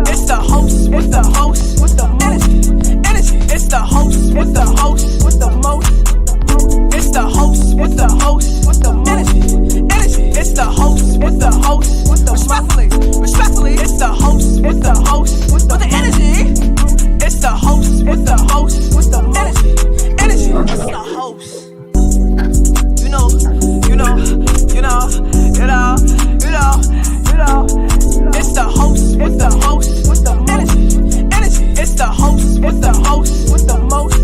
It's the host with the host with the energy. It's the host with the host with the most. It's the host with the host with the energy. It's the host with the host with the respectfully. It's the host with the host with the energy. It's the host with the host with the energy. It's the host. It's the host with the host with the energy. It's the host with the host with the most.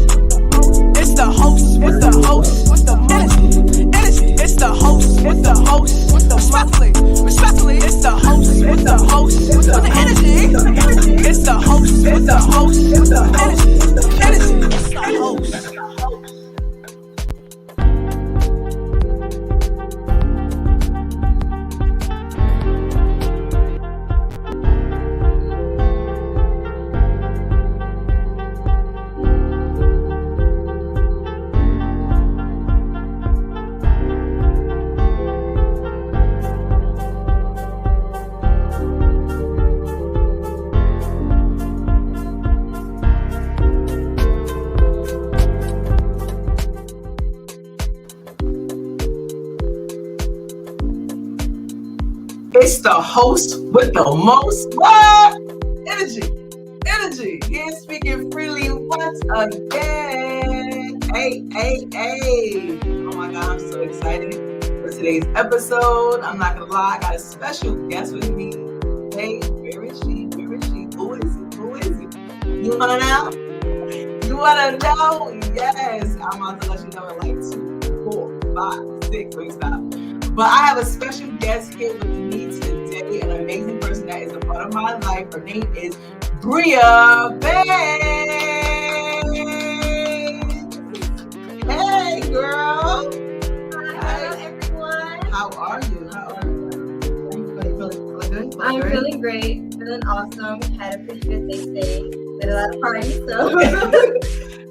It's the host with the host with the energy. It's the host with the host with the respectfully. It's the host with the host with the energy. It's the host with the host with the energy. It's the host. It's the host with the most energy. Here speaking freely once again. Hey. Oh my God, I'm so excited for today's episode. I'm not gonna lie, I got a special guest with me. Hey, where is she? Who is it? You wanna know? Yes. I'm about to let you know in like 2, 4, 5, 6. Wait, stop. But I have a special guest here with me today, an amazing person that is a part of my life. Her name is Bria Bates. Hey, girl. Hello, everyone. How are you? Feeling good? I'm feeling great, feeling awesome. Had a pretty good day today. Did a lot of parties, so.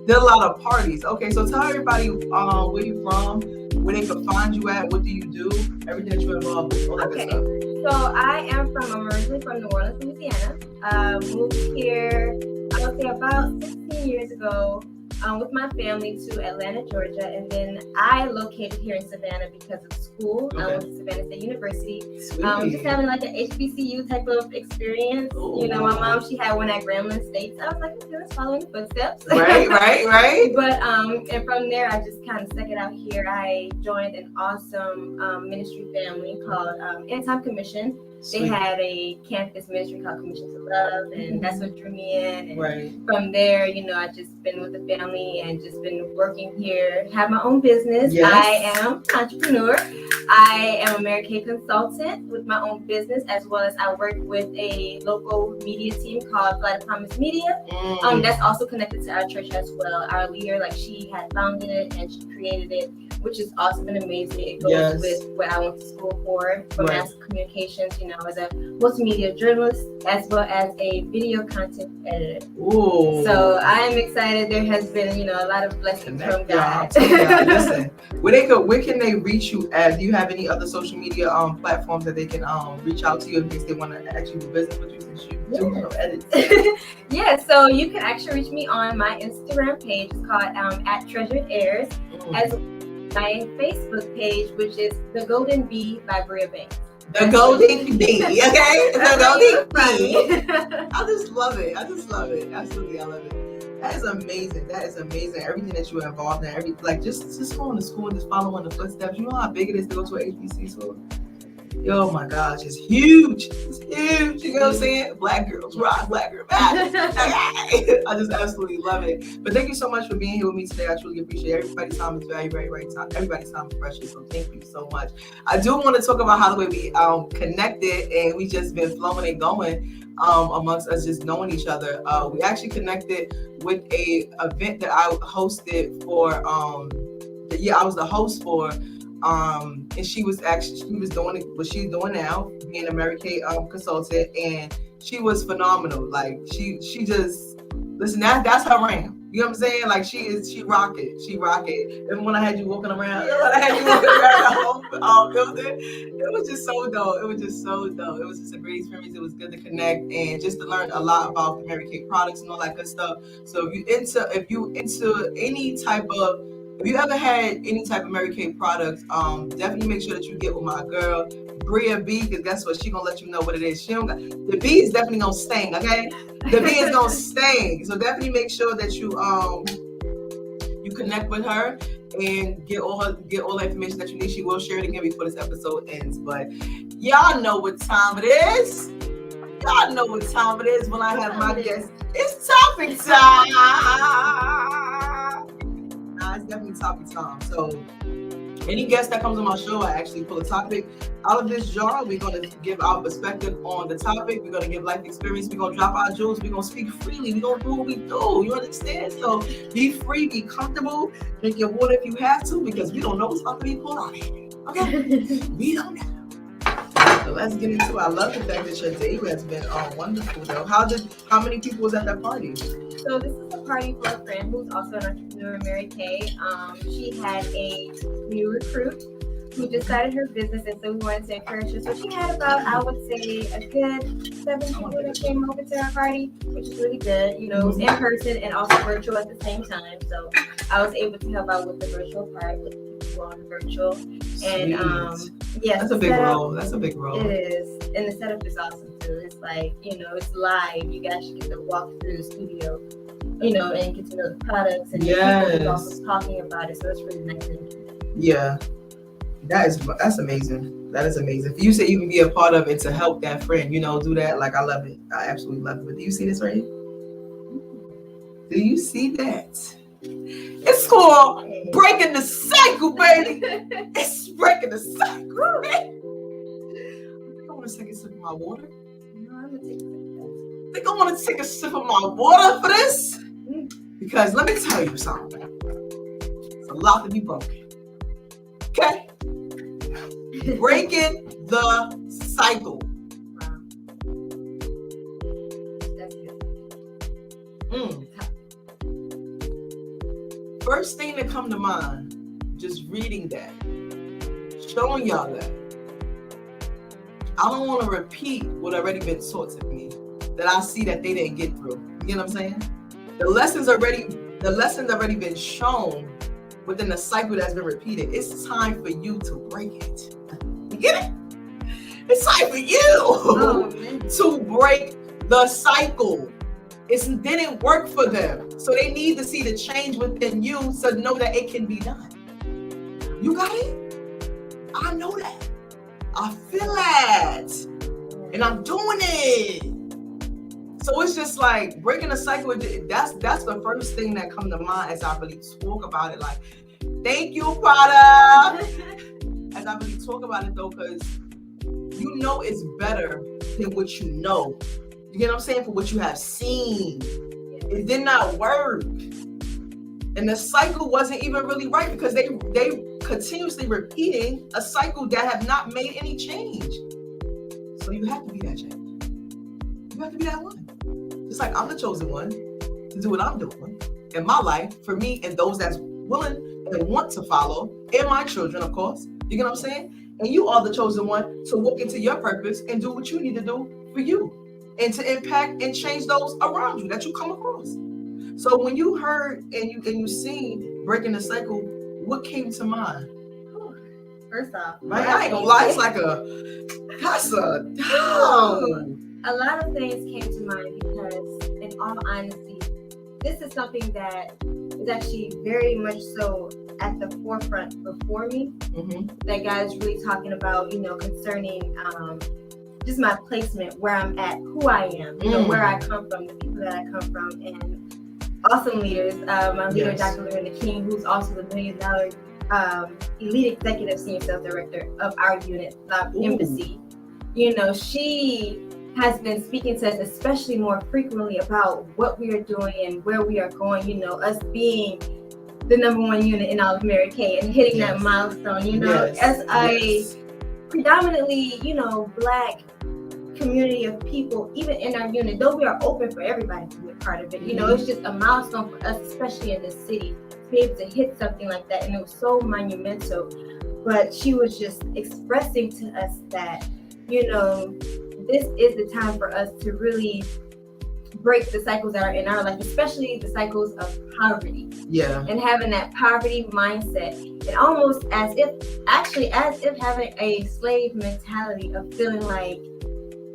Did a lot of parties. Okay, so tell everybody where you're from, where they can find you at, what do you do, everything that you're involved with, all that good stuff. So I'm originally from New Orleans, Louisiana. Moved here, I would say about 16 years ago with my family to Atlanta, Georgia. And then I located here in Savannah because of school. Okay. I went to Savannah State University. Sweet. Just having like an HBCU type of experience. Ooh. You know, my mom, she had one at Grambling State. So I was like, okay, let's follow in the footsteps. Right. But and from there, I just kind of stuck it out here. I joined an awesome ministry family called End Time Commission. Sweet. They had a campus ministry called Commission to Love, and that's what drew me in. And right. From there, you know, I just been with the family and just been working here. Have my own business. Yes. I am an entrepreneur. I am a Mary Kay consultant with my own business, as well as I work with a local media team called Flight of Promise Media. That's also connected to our church as well. Our leader, like she had founded it and she created it, which is awesome and amazing. It goes with what I went to school for mass communications, you know, as a multimedia journalist, as well as a video content editor. Ooh. So I am excited. There has been, you know, a lot of blessings from God. Listen, where can they reach you at? Do you have any other social media platforms that they can reach out to you in case they want to actually do business with you since you do edits? Yeah, so you can actually reach me on my Instagram page. It's called at Treasured Heirs, as my Facebook page, which is The Golden Bee by Bria Bates. The Golden Bee, okay? The Golden Bee. I just love it. Absolutely, I love it. That is amazing. Everything that you're involved in, just going to school and just following the footsteps. You know how big it is to go to an HBC school? Oh my gosh, it's huge. You know what I'm saying? Black girls rock, black girls matter. I just absolutely love it. But thank you so much for being here with me today. I truly appreciate it. Everybody's time is very, very, very time. Everybody's time is precious. So thank you so much. I do want to talk about how the way we connected and we just been flowing and going amongst us, just knowing each other. We actually connected with a event that I hosted for. I was the host for. And she was doing what she's doing now, being a Mary Kay consultant, and she was phenomenal. Like she just Listen, that's her ram. You know what I'm saying? Like she rock it. And when I had you walking around, the whole building, it was just so dope. It was just a great experience. It was good to connect and just to learn a lot about the Mary Kay products and all that good stuff. So if you ever had any type of Mary Kay products, definitely make sure that you get with my girl Bria B, because guess what? She gonna let you know what it is. The B is definitely gonna sting, okay? The B is gonna sting. So definitely make sure that you connect with her and get all the information that you need. She will share it again before this episode ends. But y'all know what time it is. Y'all know what time it is when I have my guests. It's topic time. It's definitely topic time. So any guest that comes on my show, I actually pull a topic out of this jar. We're going to give our perspective on the topic. We're going to give life experience. We're going to drop our jewels. We're going to speak freely. We're going to do what we do. You understand? So be free, be comfortable. Drink your water if you have to, because we don't know what's about to be pulled out of here. Okay? We don't know. So let's get into it. I love the fact that your day has been wonderful, though. How many people was at that party? So this is a party for a friend who's also an entrepreneur, Mary Kay. She had a new recruit who just started her business, and so we wanted to encourage her. So she had about, I would say, a good 7 people that came over to her party, which is really good. You know, it was in person and also virtual at the same time. So I was able to help out with the virtual part with people on virtual. And yeah, that's a big role. That's a big role. It is, and the setup is awesome too. It's like, you know, it's live. You guys should get to walk through the studio, you know, and get to know the products, and people also talking about it. So it's really nice. Yeah, that's amazing. That is amazing. If you say you can be a part of it to help that friend, you know, do that. Like, I love it. I absolutely love it. But do you see this right here? Do you see that? It's called breaking the cycle, baby. It's breaking the cycle. I want to take a sip of my water. No, I'm gonna take a sip of that. I think I want to take a sip of my water for this, because let me tell you something. It's a lot to be broken. Okay? Breaking the cycle. Wow. That's good. First thing that come to mind, just reading that, showing y'all that. I don't want to repeat what already been taught to me, that I see that they didn't get through. You know what I'm saying? The lessons already been shown within the cycle that's been repeated. It's time for you to break it. You get it? It's time for you to break the cycle. It didn't work for them. So they need to see the change within you to know that it can be done. You got it? I know that. I feel that. And I'm doing it. So it's just like breaking the cycle. That's the first thing that comes to mind as I really talk about it. Like, thank you, Prada. As I really talk about it though, because you know it's better than what you know. You get what I'm saying? For what you have seen. It did not work. And the cycle wasn't even really right, because they continuously repeating a cycle that have not made any change. So you have to be that change. You have to be that one. Just like I'm the chosen one to do what I'm doing in my life, for me and those that's willing and want to follow, and my children, of course. You get what I'm saying? And you are the chosen one to walk into your purpose and do what you need to do for you, and to impact and change those around you that you come across. So when you heard and you seen breaking the cycle, what came to mind? First off, right? I ain't gonna lie, it's like that's a down. A lot of things came to mind because, in all honesty, this is something that is actually very much so at the forefront before me. That God is really talking about, you know, concerning just my placement, where I'm at, who I am, you know, where I come from, the people that I come from, and awesome leaders. My leader, Dr. Lorena King, who's also the $1 million elite executive senior sales director of our unit, embassy. You know, she has been speaking to us, especially more frequently, about what we are doing and where we are going. You know, us being the #1 unit in all of Mary Kay and hitting that milestone. You know, as a predominantly, you know, Black community of people, even in our unit, though we are open for everybody to part of it. You know, it's just a milestone for us, especially in this city, to be able to hit something like that. And it was so monumental. But she was just expressing to us that, you know, this is the time for us to really break the cycles that are in our life, especially the cycles of poverty. Yeah. And having that poverty mindset, and almost as if having a slave mentality of feeling like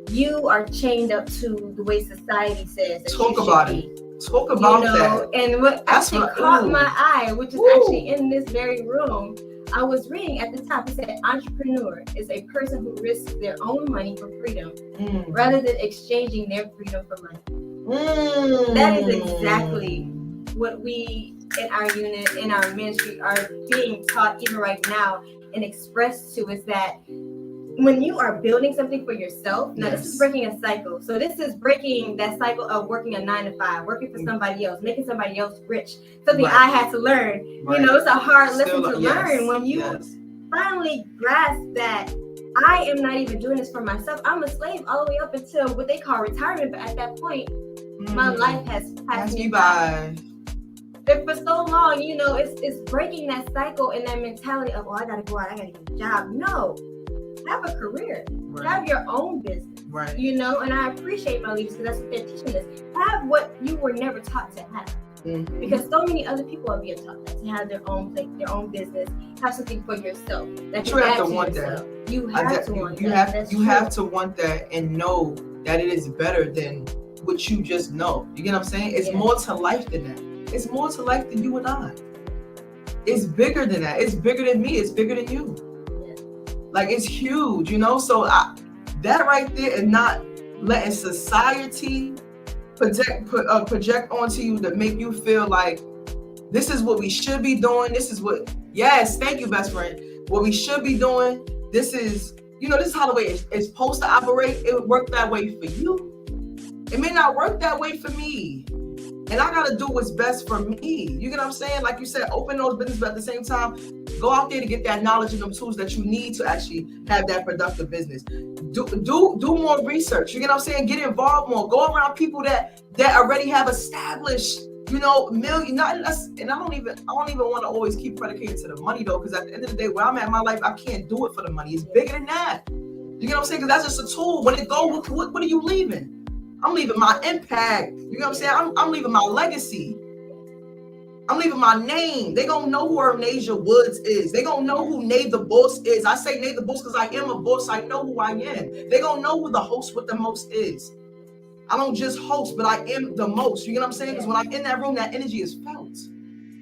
you are chained up to the way society says that Talk you about should it. Talk about that. And what actually caught my eye, which is actually in this very room, I was reading at the top, it said entrepreneur is a person who risks their own money for freedom rather than exchanging their freedom for money. That is exactly what we in our unit, in our ministry, are being taught even right now and expressed to, is that when you are building something for yourself, now this is breaking a cycle. So this is breaking that cycle of working a 9-to-5, working for somebody else, making somebody else rich. Something I had to learn. You know, it's a hard lesson to learn when you finally grasp that I am not even doing this for myself. I'm a slave all the way up until what they call retirement. But at that point, my life has passed me by. And for so long, you know, it's breaking that cycle and that mentality of, oh, I gotta go out, I gotta get a job. No. Have a career, have your own business, you know, and I appreciate my leaders because that's what they're teaching us. Have what you were never taught to have, because so many other people are being taught that, to have their own place, their own business, have something for yourself. That you have to want that. You have to want that. You have to want that and know that it is better than what you just know. You get what I'm saying? It's more to life than that. It's more to life than you and I. It's bigger than that. It's bigger than me. It's bigger than you. Like, it's huge, you know? So that right there, and not letting society project onto you to make you feel like this is what we should be doing. This is what, thank you, best friend. What we should be doing. This is, you know, this is how the way it's supposed to operate. It would work that way for you. It may not work that way for me. And I got to do what's best for me. You get what I'm saying? Like you said, open those businesses, but at the same time, go out there to get that knowledge and them tools that you need to actually have that productive business. Do more research. You get what I'm saying? Get involved more. Go around people that already have established, you know, and I don't even want to always keep predicated to the money though, because at the end of the day, where I'm at in my life, I can't do it for the money. It's bigger than that. You get what I'm saying? Because that's just a tool. When it goes, what are you leaving? I'm leaving my impact. You know what I'm saying? I'm leaving my legacy. I'm leaving my name. They gonna know who Ernasia Woods is. They gonna know who Nay the Boss is. I say Nay the Boss because I am a boss. I know who I am. They gonna know who the host with the most is. I don't just host, but I am the most. You get what I'm saying? Because when I'm in that room, that energy is felt.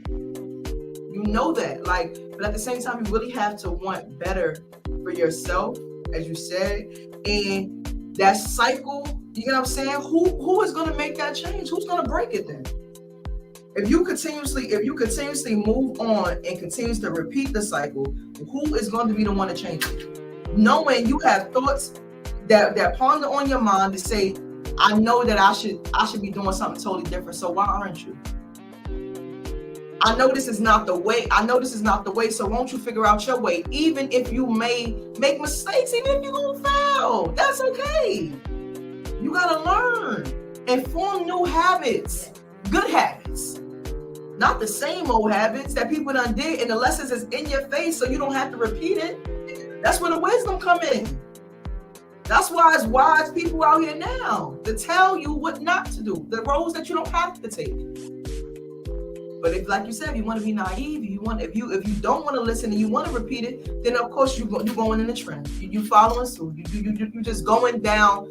You know that. Like, but at the same time, you really have to want better for yourself, as you said. And that cycle, you know what I'm saying? Who is going to make that change? Who's going to break it then? If you continuously move on and continues to repeat the cycle, who is going to be the one to change it? Knowing you have thoughts that ponder on your mind to say, I know that I should be doing something totally different. So why aren't you? I know this is not the way. So won't you figure out your way? Even if you may make mistakes, even if you're going to fail, that's okay. You got to learn and form new habits, good habits, not the same old habits that people done did, and the lessons is in your face so you don't have to repeat it. That's where the wisdom come in. That's why it's wise people out here now to tell you what not to do, the roads that you don't have to take. But if, like you said, you want to be naive, if you don't want to listen and you want to repeat it, then of course you're going in the trend. You following suit. You just going down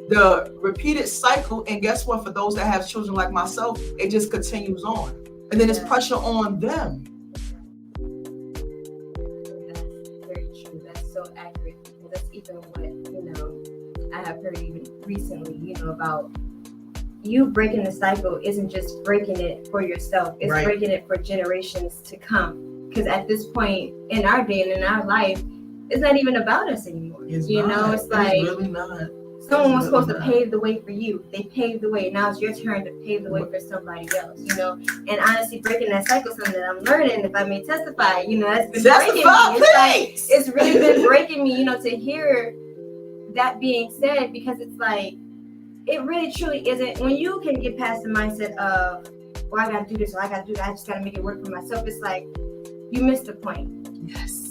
the repeated cycle. And guess what? For those that have children like myself, it just continues on, and then it's pressure on them. That's very true. That's so accurate. That's even what I have heard even recently. About. You breaking the cycle isn't just breaking it for yourself. It's breaking it for generations to come. Because at this point in our day and in our life, it's not even about us anymore. It's like really not. Someone was supposed to pave the way for you. They paved the way. Now it's your turn to pave the way for somebody else. And honestly, breaking that cycle is something that I'm learning. If I may testify, that's been breaking me. It's really been breaking me, to hear that being said, because it's like, it really truly isn't. When you can get past the mindset of, well, I gotta do this, or I gotta do that, I just gotta make it work for myself, it's like you missed the point. Yes.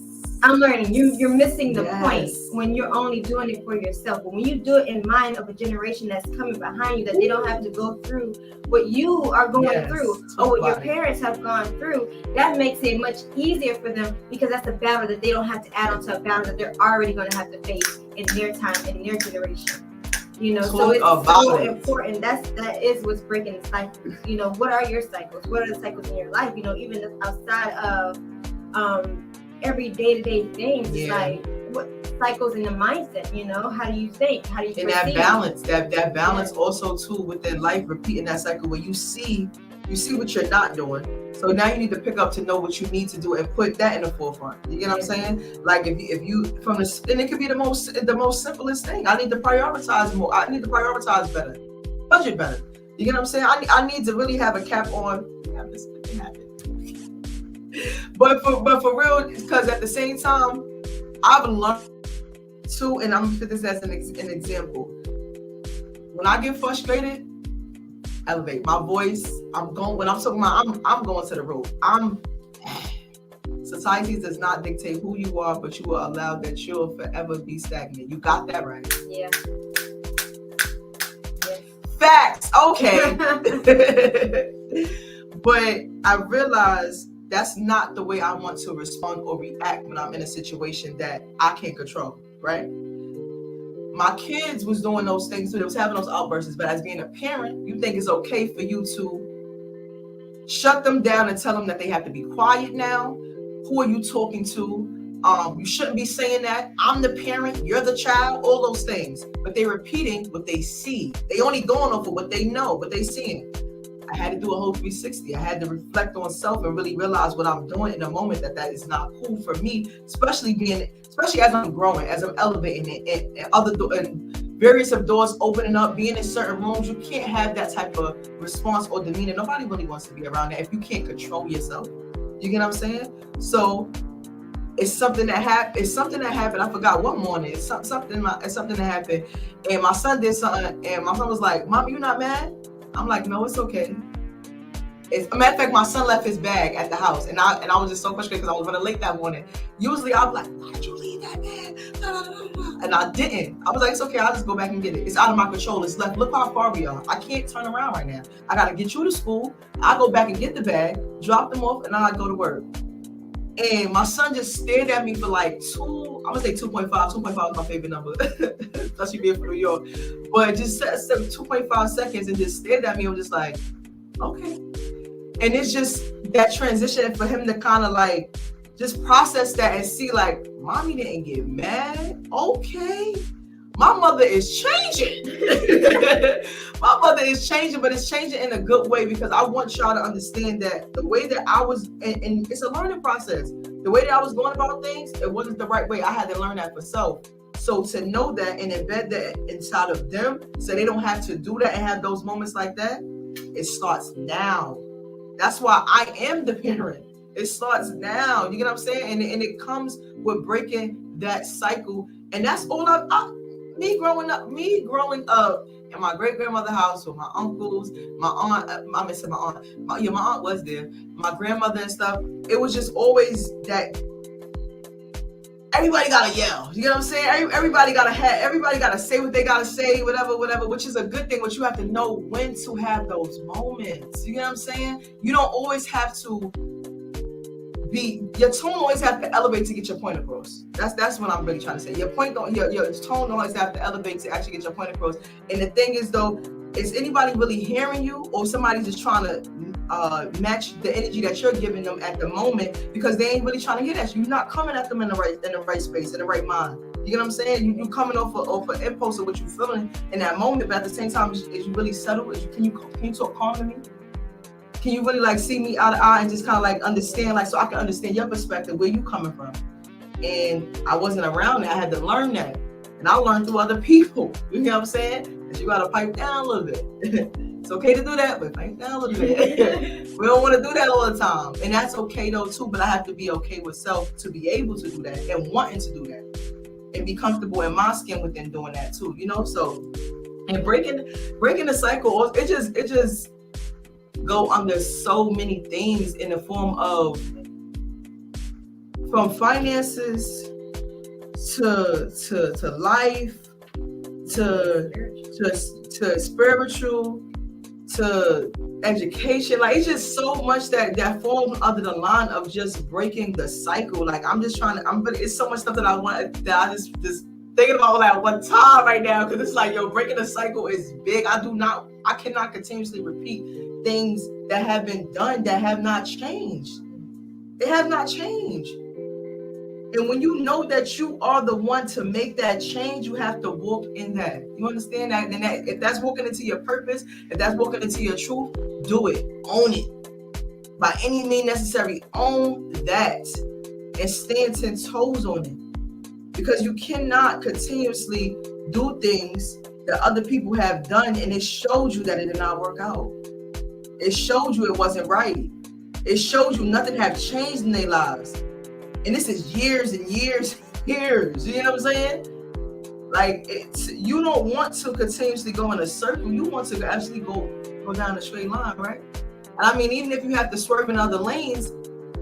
I'm learning. You're missing the Yes. point when you're only doing it for yourself. But when you do it in mind of a generation that's coming behind you, that they don't have to go through what you are going through or what your parents have gone through, that makes it much easier for them, because that's a battle that they don't have to add on to a battle that they're already going to have to face in their time, in their generation. You know, so it's so important. That is what's breaking the cycles. You know, what are your cycles? What are the cycles in your life? You know, even outside of every day-to-day things, it's like what cycles in the mindset, you know, how do you think, how do you perceive? And that balance also too within life, repeating that cycle where you see what you're not doing, so now you need to pick up to know what you need to do and put that in the forefront. You get what I'm saying? Like if you from the, and it could be the most simplest thing. I need to prioritize more. I need to prioritize better, budget better. You get what I'm saying? I need to really have a cap on. Yeah, this thing happened. But for real, because at the same time, I've learned too, and I'm gonna put this as an example. When I get frustrated, elevate my voice. When I'm talking about, I'm going to the roof. Society does not dictate who you are, but you will allow that you'll forever be stagnant. You got that right. Yeah. Facts. Okay. But I realized that's not the way I want to respond or react when I'm in a situation that I can't control, right? My kids was doing those things too. They was having those outbursts, but as being a parent, you think it's okay for you to shut them down and tell them that they have to be quiet now. Who are you talking to? You shouldn't be saying that. I'm the parent, you're the child, all those things. But they're repeating what they see. They only going off of what they know, what they seeing. I had to do a whole 360. I had to reflect on self and really realize what I'm doing in the moment, that is not cool for me, especially as I'm growing, as I'm elevating it, and various of doors opening up, being in certain rooms. You can't have that type of response or demeanor. Nobody really wants to be around that if you can't control yourself. You get what I'm saying? So it's something that happened. I forgot what morning. It's something that happened, and my son did something, and my son was like, "Mom, you not mad?" I'm like, no, it's okay. As a matter of fact, my son left his bag at the house, and I was just so frustrated because I was running late that morning. Usually I'll be like, why did you leave that bag? And I didn't. I was like, it's okay, I'll just go back and get it. It's out of my control. It's left. Look how far we are. I can't turn around right now. I gotta get you to school. I'll go back and get the bag, drop them off, and then I go to work. And my son just stared at me for like 2.5. 2.5 is my favorite number, especially being from New York. But just said 2.5 seconds and just stared at me. I'm just like, okay. And it's just that transition for him to kind of like just process that and see like, mommy didn't get mad. Okay. My mother is changing. My mother is changing, but it's changing in a good way, because I want y'all to understand that the way that I was, and it's a learning process. The way that I was going about things, it wasn't the right way. I had to learn that for self. So to know that and embed that inside of them, so they don't have to do that and have those moments like that, it starts now. That's why I am the parent. It starts now. You get what I'm saying? And it comes with breaking that cycle. And that's all me growing up in my great grandmother's house with my uncles, my aunt. I miss my aunt. My aunt was there. My grandmother and stuff. It was just always that everybody gotta yell. You know what I'm saying? Everybody gotta say what they gotta say, whatever, which is a good thing, but you have to know when to have those moments. You know what I'm saying? You don't always have to your tone always have to elevate to get your point across. That's what I'm really trying to say. Your tone always have to elevate to actually get your point across. And the thing is though, is anybody really hearing you, or somebody just trying to match the energy that you're giving them at the moment, because they ain't really trying to hear that. You're not coming at them in the right space, in the right mind. You get what I'm saying? You coming off an impulse of what you're feeling in that moment, but at the same time, is you really settle? Can you talk calm to me? Can you really like see me eye to eye and just kind of like understand, like, so I can understand your perspective, where you coming from? And I wasn't around it. I had to learn that. And I learned through other people. You know what I'm saying? That you got to pipe down a little bit. It's okay to do that, but pipe down a little bit. We don't want to do that all the time. And that's okay though too, but I have to be okay with self to be able to do that and wanting to do that. And be comfortable in my skin within doing that too, you know? So And breaking the cycle, it just go under so many things in the form of, from finances to life, to spiritual, to education. Like, it's just so much that falls under the line of just breaking the cycle. Like, but it's so much stuff that I just thinking about that one time right now, because it's like, yo, breaking the cycle is big. I cannot continuously repeat things that have been done that have not changed. They have not changed. And when you know that you are the one to make that change, you have to walk in that. You understand that? And that, if that's walking into your purpose, if that's walking into your truth, do it. Own it. By any means necessary, own that. And stand 10 toes on it. Because you cannot continuously do things that other people have done, and it showed you that it did not work out. It showed you it wasn't right. It showed you nothing had changed in their lives. And this is years and years, years. You know what I'm saying? Like, you don't want to continuously go in a circle. You want to actually go down a straight line, right? And I mean, even if you have to swerve in other lanes,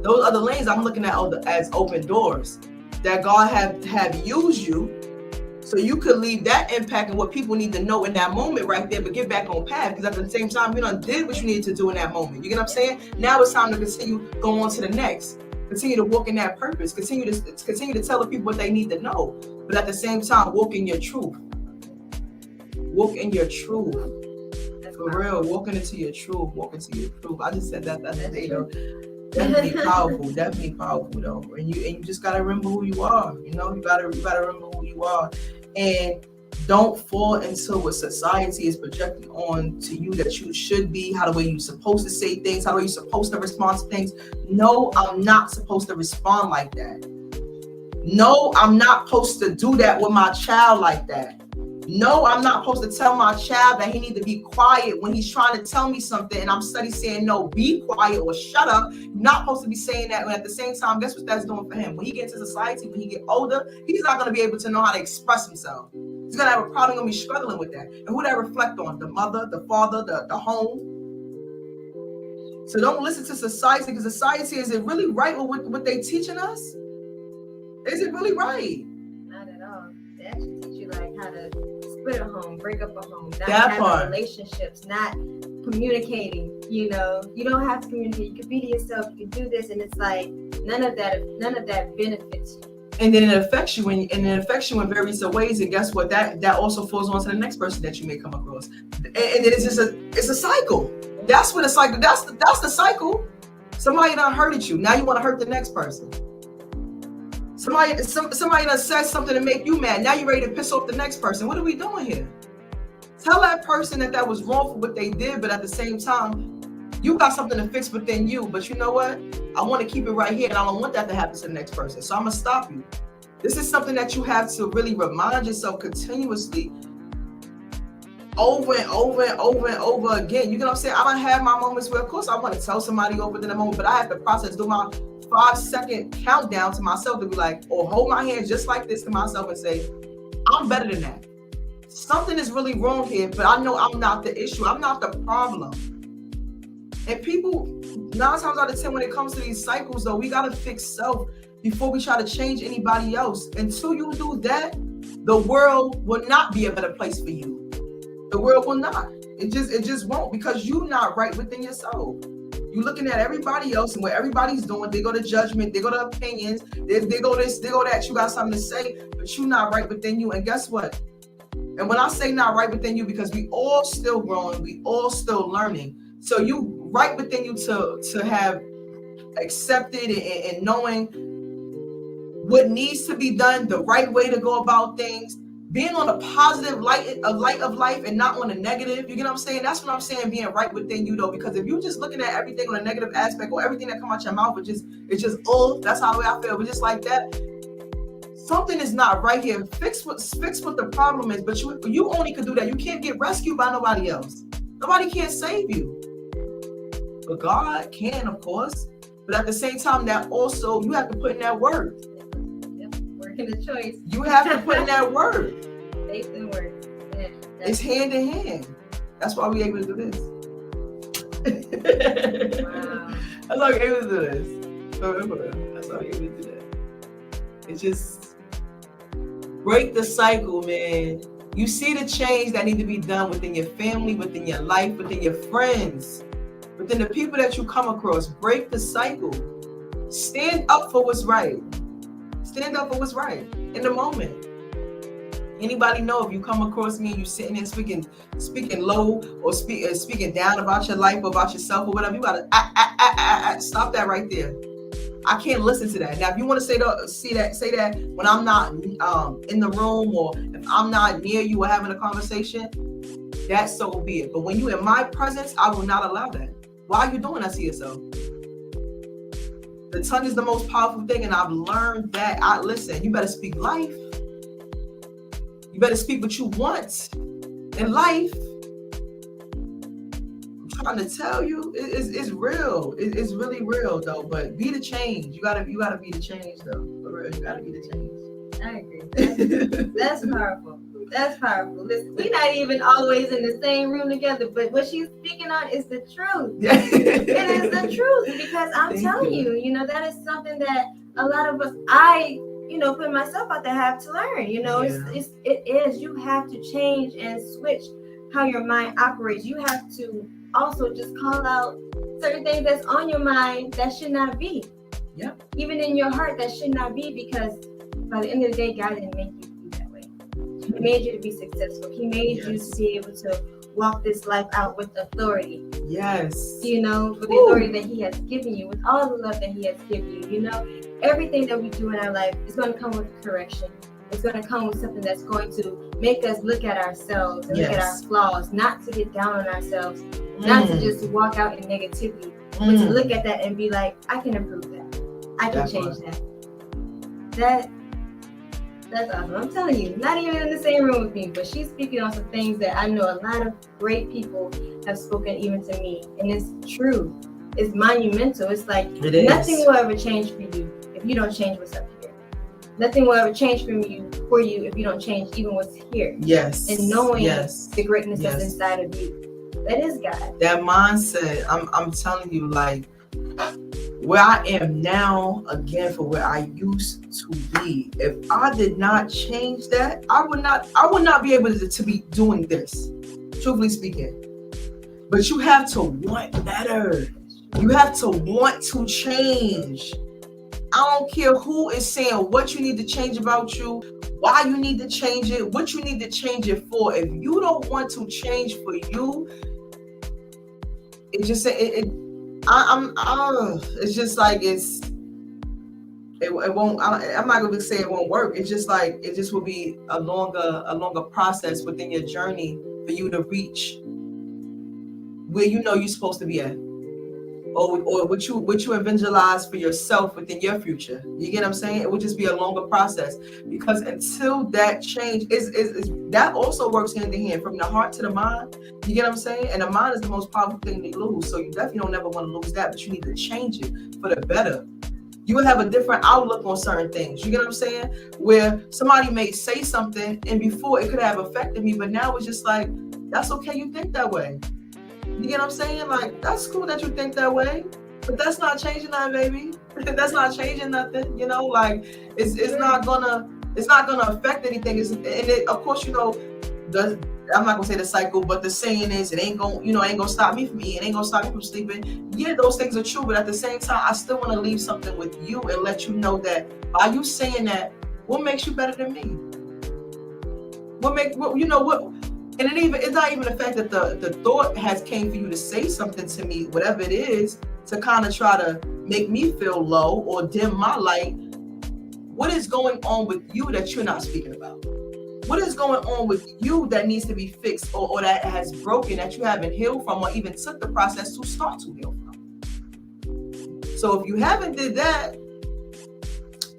those other lanes I'm looking at as open doors that God have used you, so you could leave that impact and what people need to know in that moment right there, but get back on path. Because at the same time, you done did what you needed to do in that moment. You get what I'm saying? Now it's time to continue, go on to the next. Continue to walk in that purpose. Continue to tell the people what they need to know. But at the same time, walk in your truth. Walk in your truth. For real, walking into your truth. Walk into your truth. I just said that the other day, though. Definitely powerful. Definitely powerful, though. And you just gotta remember who you are. You know, you gotta remember who you are. And don't fall into what society is projecting on to you that you should be, how the way you're supposed to say things, how the way you're supposed to respond to things. No, I'm not supposed to respond like that. No, I'm not supposed to do that with my child like that. No, I'm not supposed to tell my child that he needs to be quiet when he's trying to tell me something and I'm study saying, no, be quiet or shut up. You're not supposed to be saying that. And at the same time, guess what that's doing for him? When he gets into society, when he get older, he's not going to be able to know how to express himself. He's going to have a problem, going to be struggling with that. And who that reflect on? The mother, the father, the home. So don't listen to society, because society, is it really right with what they teaching us? Is it really right? Not at all. They actually teach you like how to split a home, break up a home, not that having part. Relationships, not communicating. You know, you don't have to communicate. You can be to yourself. You can do this, and it's like none of that benefits you. And then it affects you, in various ways. And guess what? That also falls on to the next person that you may come across. And then it's a cycle. That's what a cycle. That's the cycle. Somebody done hurted you. Now you want to hurt the next person. Somebody done said something to make you mad. Now you're ready to piss off the next person. What are we doing here? Tell that person that was wrong for what they did, but at the same time, you got something to fix within you. But you know what? I want to keep it right here, and I don't want that to happen to the next person. So I'm going to stop you. This is something that you have to really remind yourself continuously, over and over and over and over again. You know what I'm saying? I don't have my moments where, of course, I want to tell somebody over the moment, but I have to process, do my 5-second countdown to myself to be like, or hold my hand just like this to myself and say, I'm better than that. Something is really wrong here, but I know I'm not the issue. I'm not the problem. And people, 9 times out of 10, when it comes to these cycles, though, we got to fix self before we try to change anybody else. Until you do that, the world will not be a better place for you. The world will not. It just won't, because you're not right within yourself. You're looking at everybody else and what everybody's doing. They go to judgment. They go to opinions. They go this, they go that. You got something to say, but you're not right within you. And guess what? And when I say not right within you, because we all still growing, we all still learning. So you right within you to have accepted and knowing what needs to be done, the right way to go about things, being on a positive light of life and not on a negative. You get what I'm saying? That's what I'm saying, being right within you, though. Because if you're just looking at everything on a negative aspect, or everything that comes out your mouth, it's just that's how the way I feel. But just like that, something is not right here. Fix what the problem is. But you only can do that. You can't get rescued by nobody else. Nobody can't save you. But God can, of course. But at the same time, that also, you have to put in that work. Yep. Work in the choice. You have to put in that work. Faith and work. Yeah. It's hand in hand. That's why we're able to do this. Wow. That's why we're able to do this. For real. That's why we're able to do that. It's just break the cycle, man. You see the change that need to be done within your family, within your life, within your friends, within the people that you come across. Break the cycle. Stand up for what's right. Stand up for what's right in the moment. Anybody know if you come across me and you sitting there speaking low or speaking down about your life or about yourself or whatever, you gotta stop that right there. I can't listen to that. Now, if you want to say that when I'm not in the room or if I'm not near you or having a conversation, that's so be it. But when you in my presence, I will not allow that. Why are you doing that to yourself? The tongue is the most powerful thing, and I've learned that. Listen, you better speak life. You better speak what you want in life. I'm trying to tell you, it's real. It's really real though. But be the change. You gotta be the change though. For real, you gotta be the change. I agree. That's powerful. That's powerful. Listen, we're not even always in the same room together, but what she's speaking on is the truth. It is the truth, because I'm telling you, that is something that a lot of us, put myself out there, have to learn. It is. You have to change and switch how your mind operates. You have to also just call out certain things that's on your mind that should not be. Yep. Even in your heart, that should not be, because by the end of the day, God didn't make you be that way. He made you to be successful. He made you to be able to walk this life out with authority. Yes. With the authority that He has given you, with all the love that He has given you. Everything that we do in our life is going to come with correction. It's going to come with something that's going to make us look at ourselves and look at our flaws, not to get down on ourselves, not to just walk out in negativity, but to look at that and be like, I can improve that. I can change that. That's awesome. I'm telling you, not even in the same room with me, but she's speaking on some things that I know a lot of great people have spoken even to me. And it's true. It's monumental. It's like nothing will ever change for you if you don't change what's up here. Nothing will ever change for you if you don't change even what's here. Yes. And knowing the greatness that's inside of you. That is God. That mindset, I'm telling you, like, where I am now, again, for where I used to be. If I did not change that, I would not be able to be doing this, truthfully speaking. But you have to want better. You have to want to change. I don't care who is saying what you need to change about you, why you need to change it, what you need to change it for. If you don't want to change for you, it's just it's just like it won't. I'm not going to say it won't work. It's just like it just will be a longer process within your journey for you to reach where you're supposed to be at, or what you evangelize for yourself within your future. You get what I'm saying? It would just be a longer process, because until that change is that also works hand in hand from the heart to the mind. You get what I'm saying? And the mind is the most powerful thing to lose. So you definitely don't ever want to lose that, but you need to change it for the better. You will have a different outlook on certain things. You get what I'm saying? Where somebody may say something and before it could have affected me, but now it's just like, that's okay, you think that way. You get what I'm saying? Like, that's cool that you think that way, but that's not changing that, baby. That's not changing nothing. Like it's not gonna affect anything. Of course, I'm not gonna say the cycle, but the saying is, it ain't gonna stop me from eating, it ain't gonna stop me from sleeping. Yeah, those things are true, but at the same time, I still want to leave something with you and let you know that by you saying that, what makes you better than me? And it's not even the fact that the thought has came for you to say something to me, whatever it is, to kind of try to make me feel low or dim my light. What is going on with you that you're not speaking about? What is going on with you that needs to be fixed or that has broken, that you haven't healed from or even took the process to start to heal from? So if you haven't did that,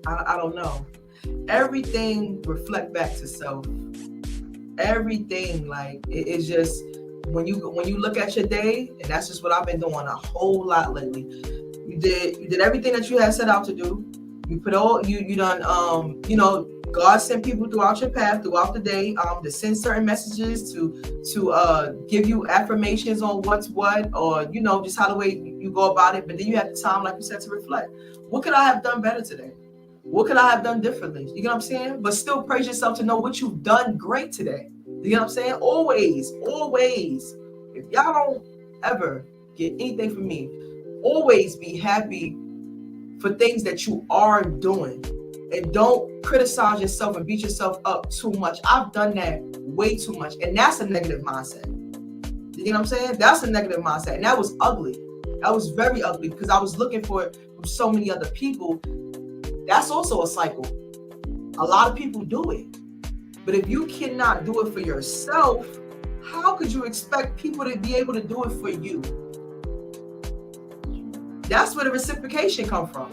I don't know. Everything reflect back to self. Everything, like, it's just when you look at your day, and that's just what I've been doing a whole lot lately. You did everything that you had set out to do. You put all you done God sent people throughout your path, throughout the day, to send certain messages, to give you affirmations on what's what, or just how the way you go about it. But then you have the time, like you said, to reflect. What could I have done better today? What could I have done differently? You know what I'm saying? But still praise yourself to know what you've done great today. You know what I'm saying? Always. If y'all don't ever get anything from me, always be happy for things that you are doing. And don't criticize yourself and beat yourself up too much. I've done that way too much. And that's a negative mindset. You know what I'm saying? That's a negative mindset. And that was ugly. That was very ugly because I was looking for it from so many other people. That's also a cycle. A lot of people do it. But if you cannot do it for yourself, how could you expect people to be able to do it for you? That's where the reciprocation comes from.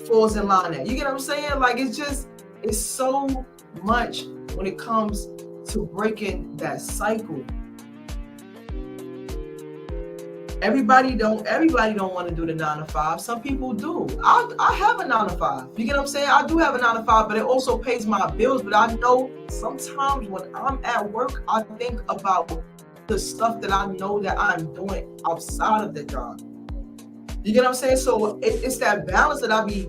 Falls in line at. You get what I'm saying? Like, it's so much when it comes to breaking that cycle. Everybody don't want to do the 9 to 5. Some people do. I have a 9 to 5. You get what I'm saying? I do have a 9 to 5, but it also pays my bills. But I know sometimes when I'm at work, I think about the stuff that I know that I'm doing outside of the job. You get what I'm saying? So it's that balance that I be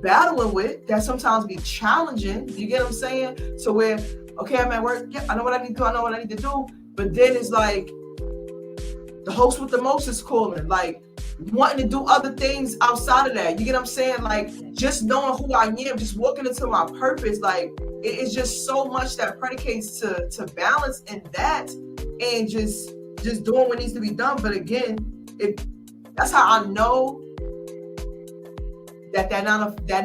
battling with that sometimes be challenging. You get what I'm saying? So where, okay, I'm at work. Yeah, I know what I need to do. I know what I need to do. But then it's like the host with the most is calling, like wanting to do other things outside of that. You get what I'm saying? Like just knowing who I am, just walking into my purpose. Like it's just so much that predicates to balance in that and just doing what needs to be done. But again, that's how I know that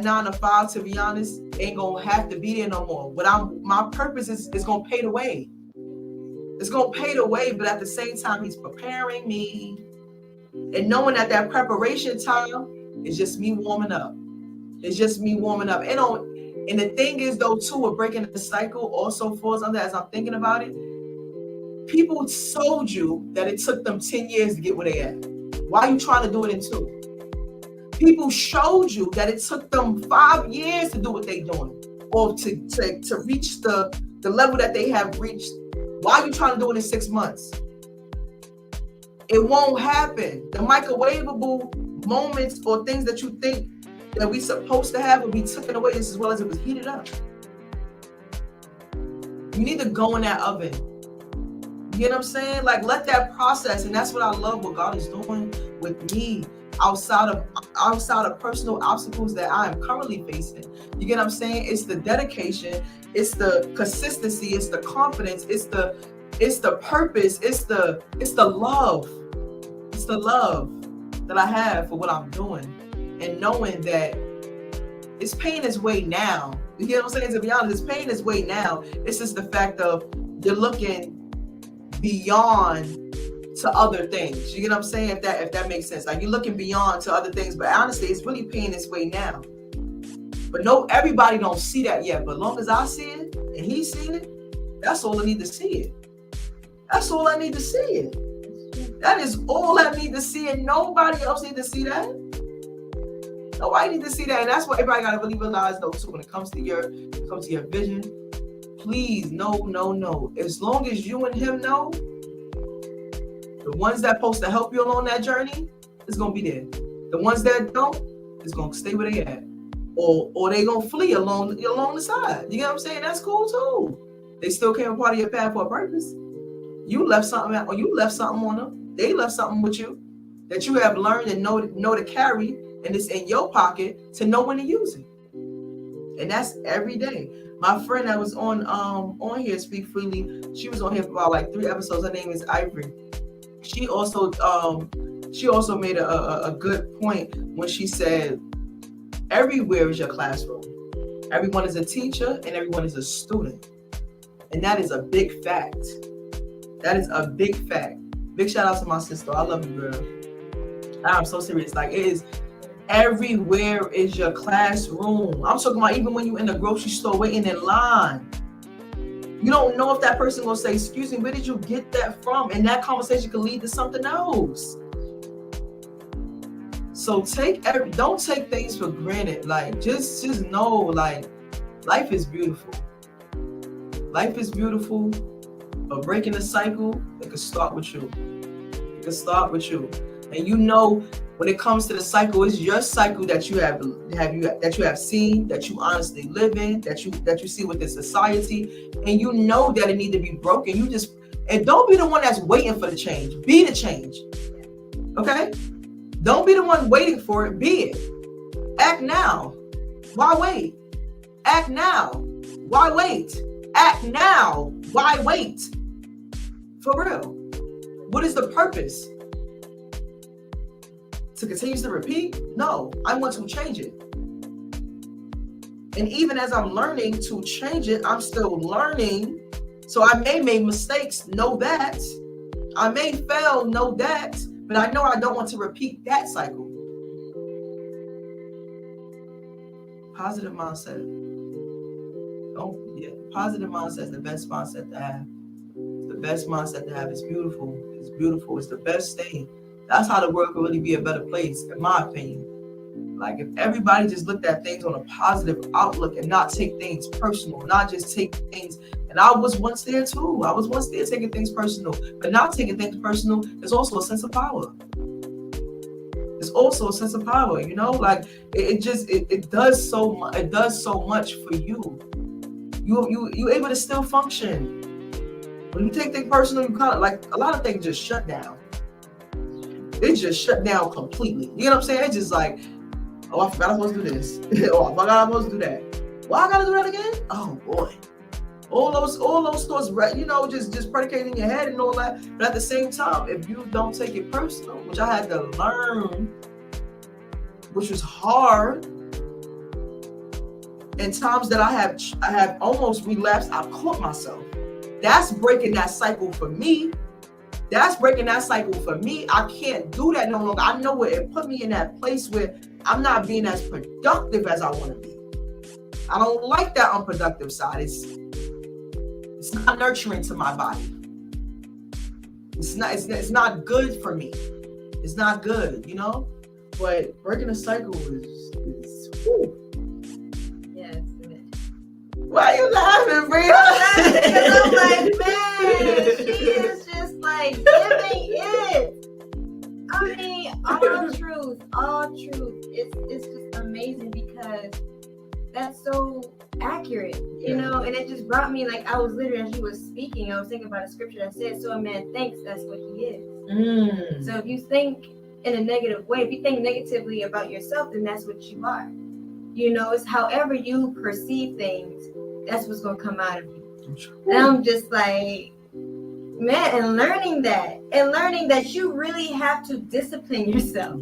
9 to 5, to be honest, ain't gonna have to be there no more. But my purpose is gonna pay the way. It's gonna pay the way, but at the same time, he's preparing me. And knowing that preparation time is just me warming up. It's just me warming up. And the thing is though, too, of breaking the cycle also falls under, as I'm thinking about it, people told you that it took them 10 years to get where they at. Why are you trying to do it in 2? People showed you that it took them 5 years to do what they're doing, or to reach the level that they have reached. Why are you trying to do it in 6 months? It won't happen. The microwavable moments or things that you think that we supposed to have will be taken away just as well as it was heated up. You need to go in that oven. You know what I'm saying? Like, let that process, and that's what I love what God is doing with me outside of personal obstacles that I am currently facing. You get what I'm saying? It's the dedication, it's the consistency, it's the confidence, it's the purpose, it's the love. It's the love that I have for what I'm doing, and knowing that it's paying its way now. You get what I'm saying? To be honest, it's paying its way now. It's just the fact of you're looking beyond to other things. You get what I'm saying? If that makes sense. Like, you're looking beyond to other things, but honestly, it's really paying its way now. But no, everybody don't see that yet. But as long as I see it and he see it, that's all I need to see it. That's all I need to see it. That is all I need to see, and nobody else need to see that. Nobody need to see that, and that's what everybody gotta really realize though too. When it comes to your vision, please, no. As long as you and him know, the ones that supposed to help you along that journey is gonna be there. The ones that don't is gonna stay where they at, or they gonna flee along the side. You get what I'm saying? That's cool too. They still came a part of your path for a purpose. You left something out, or you left something on them. They left something with you that you have learned and know to carry, and it's in your pocket to know when to use it. And that's every day. My friend that was on here, Speak Freely, she was on here for about like 3 episodes. Her name is Ivory. She also made a good point when she said, everywhere is your classroom. Everyone is a teacher and everyone is a student. And that is a big fact. That is a big fact. Big shout out to my sister. I love you, girl. I'm so serious. Like, it is, everywhere is your classroom. I'm talking about even when you're in the grocery store waiting in line. You don't know if that person gonna say, excuse me, where did you get that from? And that conversation could lead to something else. So don't take things for granted. Like, just know, like, Life is beautiful. Life is beautiful, but breaking the cycle, it can start with you. It can start with you. And you know, when it comes to the cycle, it's your cycle that you have seen, that you honestly live in, that you see within society, and you know that it need to be broken. And don't be the one that's waiting for the change. Be the change. Okay? Don't be the one waiting for it. Be it. Act now. Why wait? Act now. Why wait? Act now. Why wait? For real. What is the purpose? To continue to repeat? No, I want to change it. And even as I'm learning to change it, I'm still learning. So I may make mistakes, know that. I may fail, know that. But I know I don't want to repeat that cycle. Positive mindset. Oh, yeah. Positive mindset is the best mindset to have. The best mindset to have. It's beautiful. It's beautiful. It's the best thing. That's how the world could really be a better place, in my opinion. Like if everybody just looked at things on a positive outlook and not take things personal, not just take things. And I was once there too. I was once there taking things personal, but not taking things personal is also a sense of power. It's also a sense of power, you know. Like it does so much. It does so much for you. You able to still function. When you take things personal, you kind of like a lot of things just shut down. It just shut down completely. You know what I'm saying? It's just like, oh, I forgot I'm supposed to do this. Oh, I forgot I'm supposed to do that. Why I gotta do that again? Oh boy. All those thoughts, you know, just predicating in your head and all that. But at the same time, if you don't take it personal, which I had to learn, which was hard, in times that I have almost relapsed, I caught myself. That's breaking that cycle for me. That's breaking that cycle for me. I can't do that no longer. I know it put me in that place where I'm not being as productive as I want to be. I don't like that unproductive side. It's not nurturing to my body. It's not good for me. It's not good, you know? But breaking a cycle is whew. Yes, it is. Why are you laughing, Bria? I'm like, man, she is just like giving it. I mean, all truth. It's just amazing because that's so accurate, you know. And it just brought me, like, I was literally, as you were speaking, I was thinking about a scripture that said, "So a man thinks, that's what he is." So if you think in a negative way, if you think negatively about yourself, then that's what you are. You know, it's however you perceive things, that's what's gonna come out of you. And I'm just like, man, and learning that you really have to discipline yourself.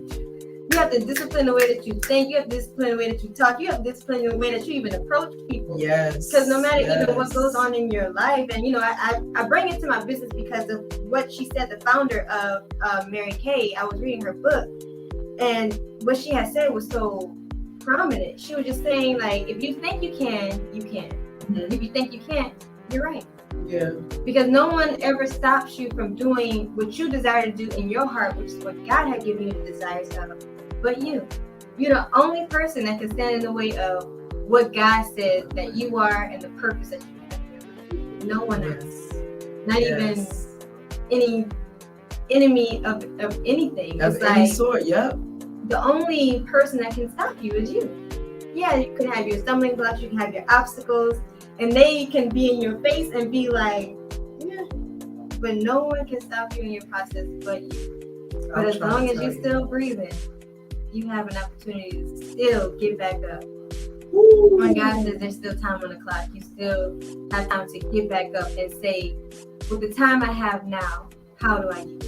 You have to discipline the way that you think. You have to discipline the way that you talk. You have to discipline the way that you even approach people. Yes. Because no matter even what goes on in your life, and you know, I bring it to my business because of what she said. The founder of Mary Kay, I was reading her book, and what she had said was so prominent. She was just saying, like, if you think you can, you can. Mm-hmm. If you think you can't, you're right. Yeah. Because no one ever stops you from doing what you desire to do in your heart, which is what God had given you the desires of. But you're the only person that can stand in the way of what God says that you are and the purpose that you have. No one else. Not even any enemy of anything. Of any sort, yep. The only person that can stop you is you. Yeah, you can have your stumbling blocks, you can have your obstacles, and they can be in your face and be like, yeah. But no one can stop you in your process but you. But as long as you're still breathing, you have an opportunity to still get back up. Ooh. When God says there's still time on the clock, you still have time to get back up and say, with the time I have now, how do I use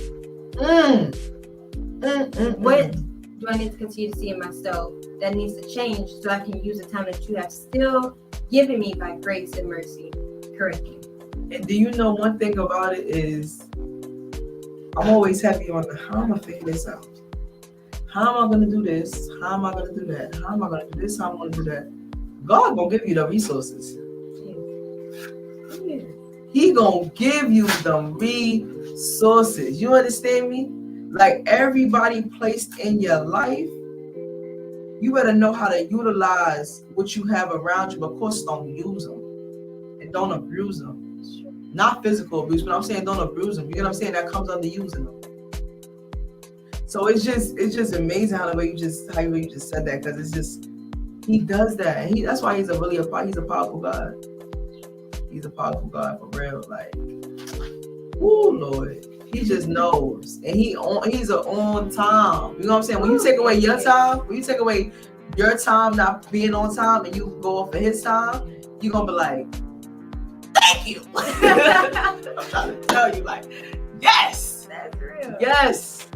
it? What do I need to continue to see in myself that needs to change so I can use the time that you have still given me by grace and mercy correctly? And do you know one thing about it is I'm always happy on how am I figure this out? How am I going to do this? How am I going to do that? How am I going to do this? How am I going to do that? God going to give you the resources. Yeah. He going to give you the resources. You understand me? Like everybody placed in your life You better know how to utilize what you have around you, but of course don't use them and don't abuse them. Not physical abuse, but I'm saying don't abuse them. You know what I'm saying? That comes under using them. So it's just amazing how the way you just said that, because it's just, he does that, and that's why he's a powerful God. He's a powerful God for real. Like, oh Lord, he just knows, and he's on time. You know what I'm saying? When you take away your time not being on time, and you go off of his time, you're gonna be like, thank you. I'm trying to tell you, like, yes, That's real. yes.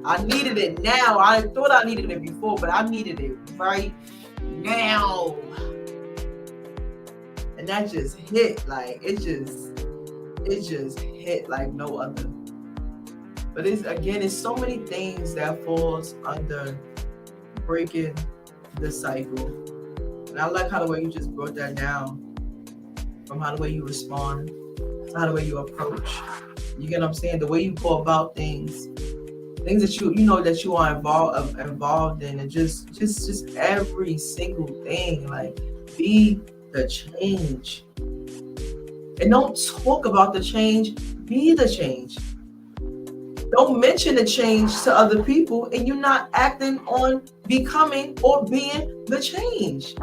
I needed it now. I thought I needed it before, but I needed it right now. And that just hit, like, it just hit like no other. But it's so many things that falls under breaking the cycle. And I like how the way you just broke that down, from how the way you respond to how the way you approach. You get what I'm saying? The way you go about things that you know that you are involved in, and just every single thing. Like, be the change. And don't talk about the change, be the change. Don't mention the change to other people, and you're not acting on becoming or being the change.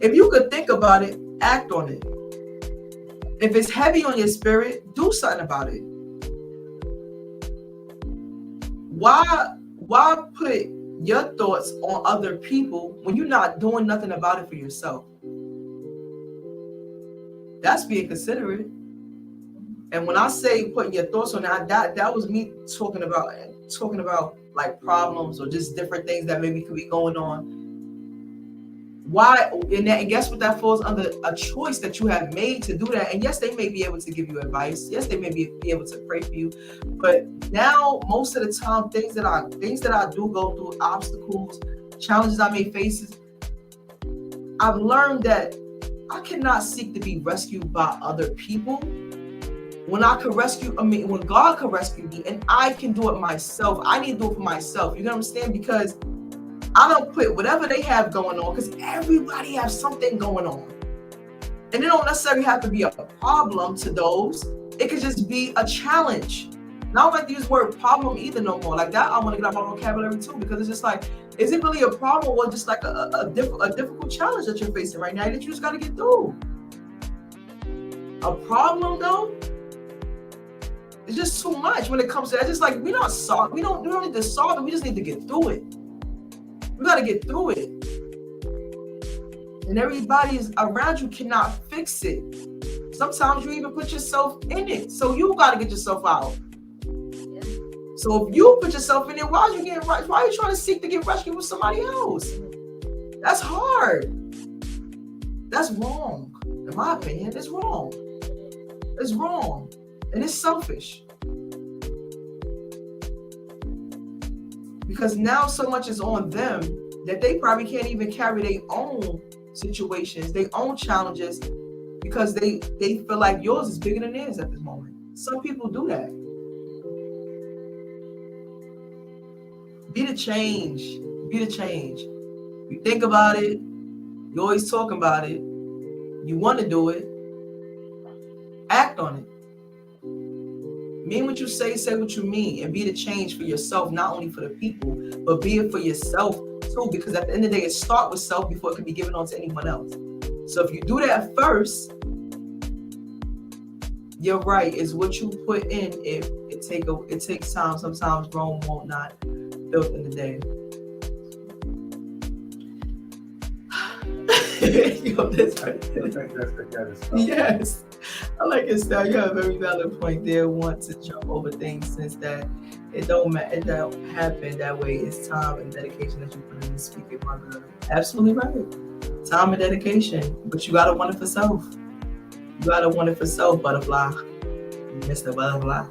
If you could think about it, act on it. If it's heavy on your spirit, do something about it. Why put your thoughts on other people when you're not doing nothing about it for yourself? That's being considerate. And when I say putting your thoughts on that was me talking about like problems or just different things that maybe could be going on. Why? And guess what? That falls under a choice that you have made to do that. And yes, they may be able to give you advice. Yes, they may be able to pray for you. But now, most of the time, things that I do go through, obstacles, challenges I may face, I've learned that I cannot seek to be rescued by other people. When God can rescue me, and I can do it myself, I need to do it for myself. You know what I'm saying? Because I don't put whatever they have going on, because everybody has something going on. And it don't necessarily have to be a problem to those. It could just be a challenge. And I don't like to use the word problem either no more. Like that, I want to get out my vocabulary too, because it's just like, is it really a problem, or just like a difficult challenge that you're facing right now that you just got to get through? A problem though? It's just too much when it comes to that. It's just like, we don't need to solve it. We just need to get through it. We got to get through it. And everybody around you cannot fix it. Sometimes you even put yourself in it. So you got to get yourself out. Yeah. So if you put yourself in it, why are you trying to seek to get rescued with somebody else? That's hard. That's wrong. In my opinion, it's wrong. It's wrong. And it's selfish. Because now so much is on them that they probably can't even carry their own situations, their own challenges, because they feel like yours is bigger than theirs at this moment. Some people do that. Be the change. Be the change. You think about it. You always talking about it. You want to do it. Act on it. Mean what you say what you mean, and be the change for yourself, not only for the people, but be it for yourself too, because at the end of the day, it starts with self before it can be given on to anyone else. So if you do that first, you're right, it's what you put in. It takes time. Sometimes Rome won't not built in the day. Yo, that's right. Yes. I like it, Style. You have a very valid point there. Want to jump over things since that it don't happen that way. It's time and dedication that you put in to speak it, my girl. Absolutely right. Time and dedication. But you gotta want it for self. You gotta want it for self, butterfly. Mr. Butterfly.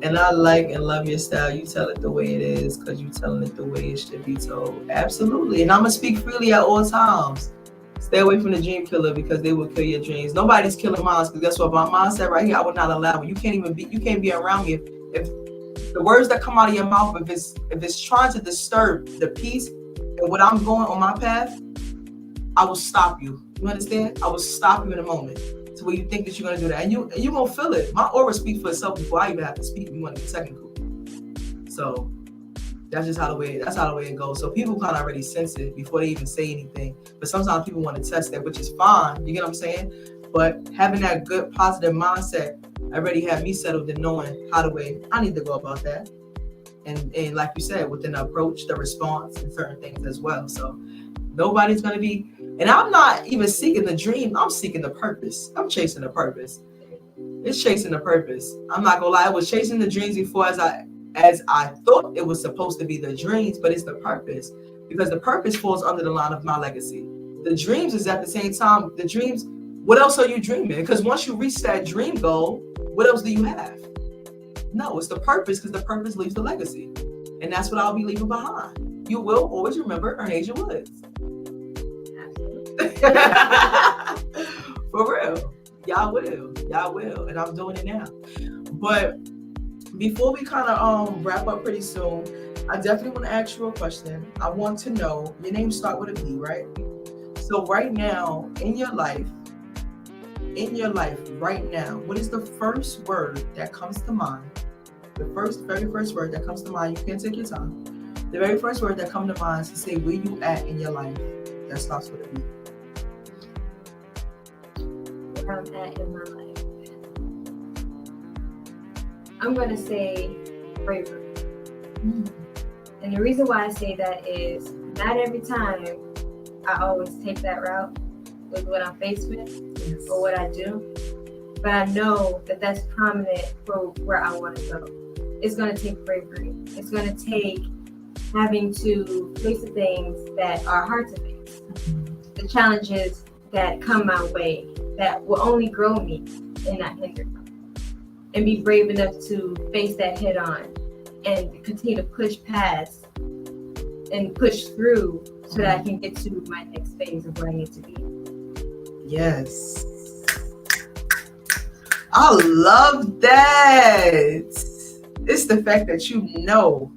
And I like and love your style. You tell it the way it is, because you telling it the way it should be told. Absolutely. And I'm gonna speak freely at all times. Stay away from the dream killer, because they will kill your dreams. Nobody's killing mine, because guess what? My mindset right here, I would not allow it. You can't be around me if The words that come out of your mouth, if it's trying to disturb the peace and what I'm going on my path, I will stop you. You understand? I will stop you in a moment to where you think that you're gonna do that, and you gonna feel it. My aura speaks for itself before I even have to speak. You want to be technical, so that's just how the way it goes. So people kind of already sense it before they even say anything. But sometimes people want to test that, which is fine. You get what I'm saying? But having that good positive mindset already had me settled in knowing how the way I need to go about that. And like you said, within the approach, the response, and certain things as well. So nobody's gonna be. And I'm not even seeking the dream. I'm seeking the purpose. I'm chasing the purpose. It's chasing the purpose. I'm not gonna lie. I was chasing the dreams before as I thought it was supposed to be the dreams, but it's the purpose, because the purpose falls under the line of my legacy. The dreams is at the same time, the dreams, what else are you dreaming? Because once you reach that dream goal, what else do you have? No, it's the purpose, because the purpose leaves the legacy. And that's what I'll be leaving behind. You will always remember Ernasia Woods. For real. Y'all will. And I'm doing it now. But before we kind of wrap up pretty soon, I definitely want to ask you a question. I want to know, your name start with a B, right? So right now, in your life right now, what is the first word that comes to mind? The very first word that comes to mind, you can take your time. The very first word that comes to mind is to say where you at in your life that starts with a B. Where I'm at in my life. I'm going to say bravery. And the reason why I say that is not every time I always take that route with what I'm faced with or what I do. But I know that that's prominent for where I want to go. It's going to take bravery. It's going to take having to face the things that are hard to face. The challenges that come my way that will only grow me and not hinder me. And be brave enough to face that head on and continue to push past and push through so that I can get to my next phase of where I need to be. Yes. I love that. It's the fact that you know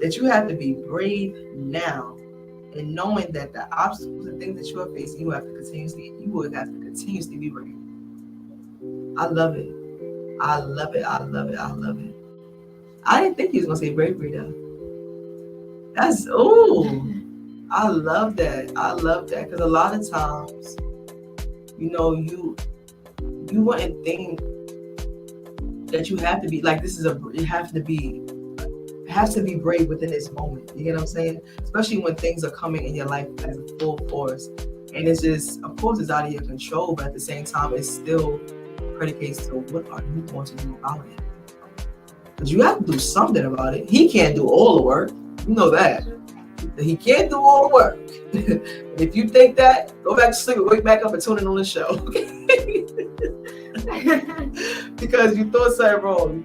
that you have to be brave now, and knowing that the obstacles and things that you are facing, you will have to continuously be brave. I love it. I didn't think he was gonna say bravery though. I love that. Because a lot of times, you wouldn't think that you have to be like it has to be brave within this moment. You get what I'm saying? Especially when things are coming in your life as a full force. And it's just, of course, it's out of your control, but at the same time, it's still predicates to what are you going to do about it? Because you have to do something about it. He can't do all the work. You know that. He can't do all the work. If you think that, go back to sleep and wake back up and tune in on the show. Because you thought something wrong.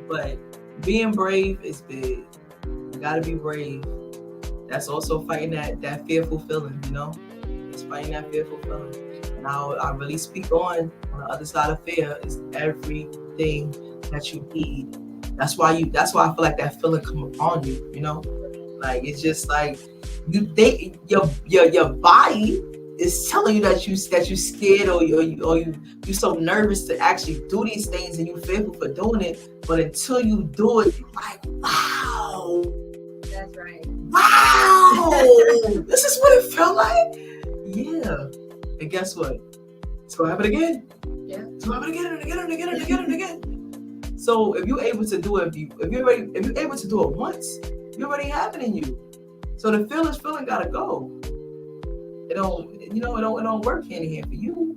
But being brave is big. You gotta be brave. That's also fighting that fearful feeling, It's fighting that fearful feeling. And I really speak on the other side of fear is everything that you need. That's why I feel like that feeling come upon you, Like it's just like your body is telling you that you scared or you're so nervous to actually do these things and you fearful for doing it. But until you do it, you're like, wow. That's right. Wow. This is what it felt like. Yeah. And guess what? It's gonna happen again. Yeah. It's gonna happen again and again. So if you're able to do it, if you're able to do it once, you already have it in you. So the feeling gotta go. It don't work hand in hand for you.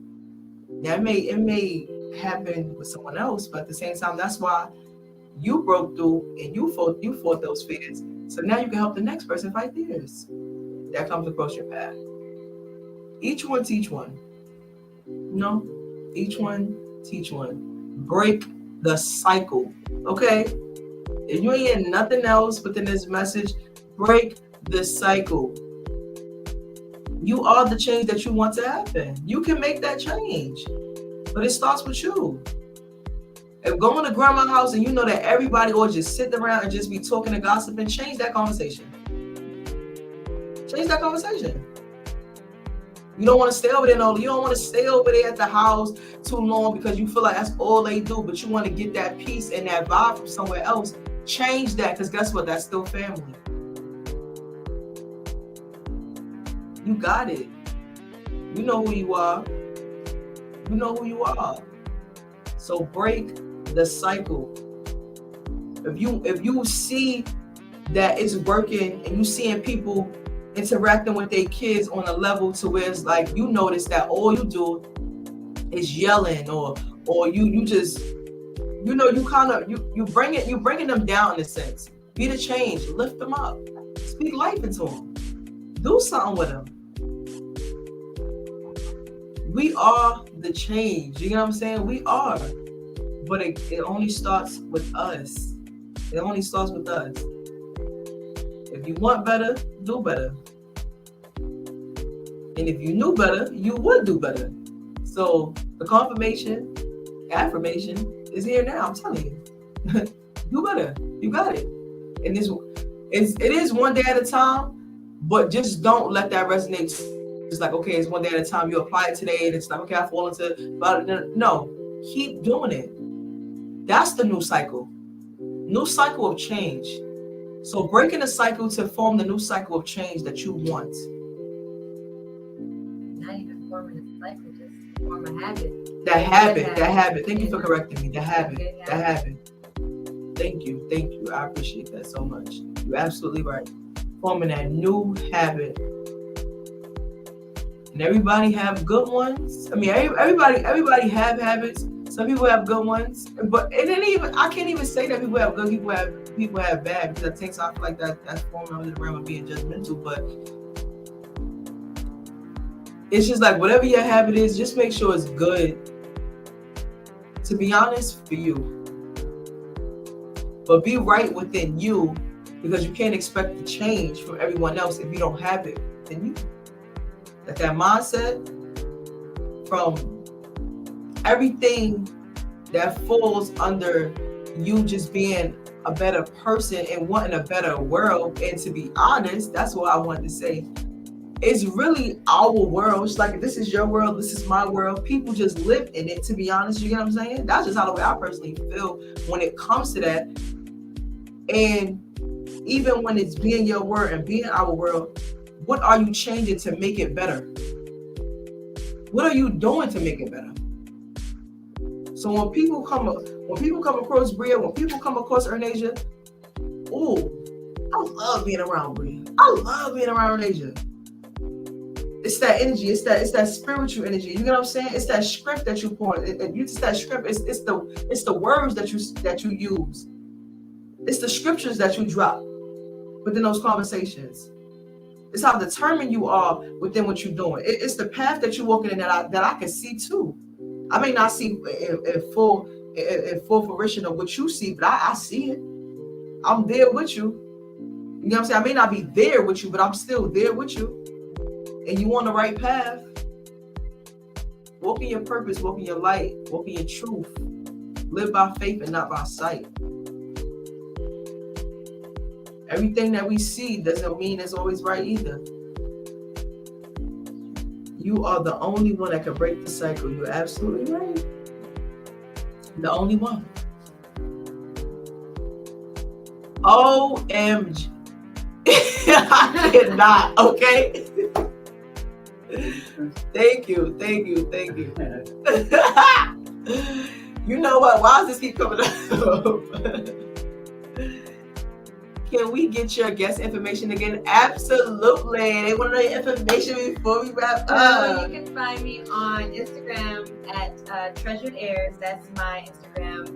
Now it may happen with someone else, but at the same time, that's why you broke through and you fought those fears. So now you can help the next person fight theirs. That comes across your path. Each one teach one. Each one teach one. Break the cycle. Okay? If you ain't getting nothing else within this message, break the cycle. You are the change that you want to happen. You can make that change. But it starts with you. If going to grandma's house and you know that everybody will just sit around and just be talking and gossiping, change that conversation. Change that conversation. You don't want to stay over there, no. You don't want to stay over there at the house too long because you feel like that's all they do, but you want to get that peace and that vibe from somewhere else. Change that, because guess what? That's still family. You got it. You know who you are. You know who you are. So break the cycle. If you see that it's working and you seeing people interacting with their kids on a level to where it's like you notice that all you do is yelling or you just you bringing them down in a sense. Be the change, lift them up, speak life into them, do something with them. We are the change. You know what I'm saying? We are, but it only starts with us. It only starts with us. If you want better, do better. And if you knew better, you would do better. So the affirmation is here now. I'm telling you. Do better. You got it. And it is one day at a time, but just don't let that resonate. It's like, okay, it's one day at a time. You apply it today and it's like, okay, I fall into, but no, keep doing it. That's the new cycle. New cycle of change. So breaking the cycle to form the new cycle of change that you want. Not even forming a cycle, just form a habit. That habit. Thank you for correcting me. That habit. Thank you. I appreciate that so much. You're absolutely right. Forming that new habit. And everybody have good ones. I mean, everybody have habits. Some people have good ones, but I can't even say that people have good, people have bad, because I think I feel like that's forming under the realm of being judgmental. But it's just like whatever your habit is, just make sure it's good. To be honest, for you, but be right within you, because you can't expect to change from everyone else if you don't have it in you. That mindset from everything that falls under you just being a better person and wanting a better world. And to be honest, that's what I wanted to say. It's really our world. It's like, this is your world, this is my world. People just live in it, to be honest. You get what I'm saying? That's just how the way I personally feel when it comes to that. And even when it's being your world and being our world, what are you changing to make it better? What are you doing to make it better? So when people come across Bria, when people come across Ernasia, oh, I love being around Bria. I love being around Ernasia. It's that energy. It's that spiritual energy. You know what I'm saying? It's that script that you pour. It's that script. It's the words that you use. It's the scriptures that you drop within those conversations. It's how determined you are within what you're doing. It's the path that you're walking in that I can see too. I may not see in full fruition of what you see, but I see it. I'm there with you. You know what I'm saying? I may not be there with you, but I'm still there with you. And you on the right path. Walk in your purpose, walk in your light, walk in your truth. Live by faith and not by sight. Everything that we see doesn't mean it's always right either. You are the only one that can break the cycle. You're absolutely right. The only one. OMG. I cannot, okay? Thank you. You know what? Why does this keep coming up? Can we get your guest information again? Absolutely. They want to know your information before we wrap up. You can find me on Instagram at Treasured Airs. That's my Instagram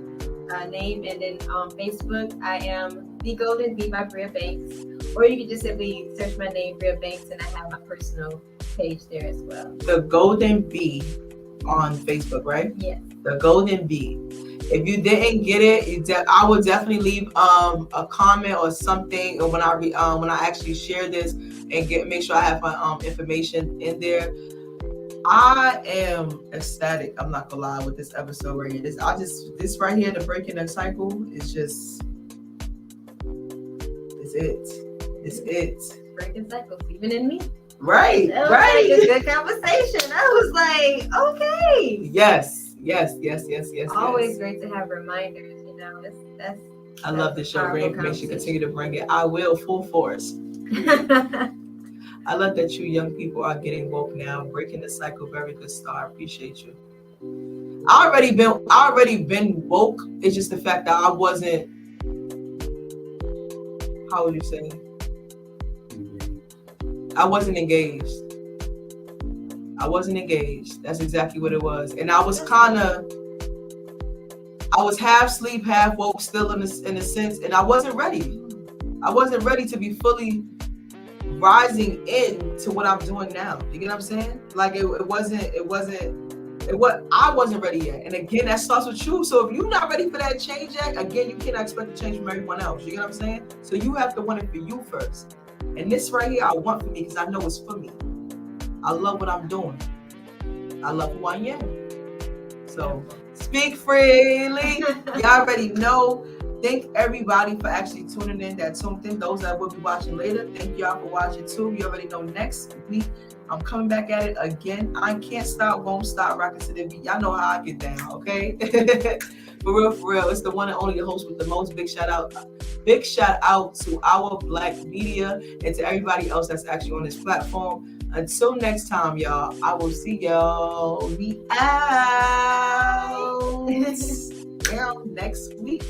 name. And then on Facebook, I am The Golden Bee by Bria Banks. Or you can just simply search my name, Bria Banks, and I have my personal page there as well. The Golden Bee on Facebook, right? Yes. The Golden Bee. If you didn't get it, I would definitely leave a comment or something when I actually share this and make sure I have my information in there. I am ecstatic. I'm not gonna lie with this episode right here. This right here, the breaking the cycle is just, it's it. Breaking cycles, even in me. Right, That was right. like a good conversation. I was like, okay. Yes. Always great to have reminders. I love the show. Great information. Continue to bring it. I will, full force. I love that you young people are getting woke now, breaking the cycle. Very good start. I appreciate you. I already been woke. It's just the fact that I wasn't. How would you say? I wasn't engaged. That's exactly what it was. And I was half sleep, half woke, still in a sense, and I wasn't ready. I wasn't ready to be fully rising into what I'm doing now. You get what I'm saying? Like I wasn't ready yet. And again, that starts with you. So if you're not ready for that change yet, again, you cannot expect to change from everyone else. You get what I'm saying? So you have to want it for you first. And this right here, I want for me because I know it's for me. I love what I'm doing. I love who I am. So speak freely. You already know. Thank everybody for actually tuning in that tuned in. Those that will be watching later, thank y'all for watching too. You already know next week I'm coming back at it again. I can't stop, won't stop rocking to the beat. Y'all know how I get down, okay? For real. It's the one and only host with the most. Big shout out to our Black media and to everybody else that's actually on this platform. Until next time, y'all, I will see y'all. We out. Next week.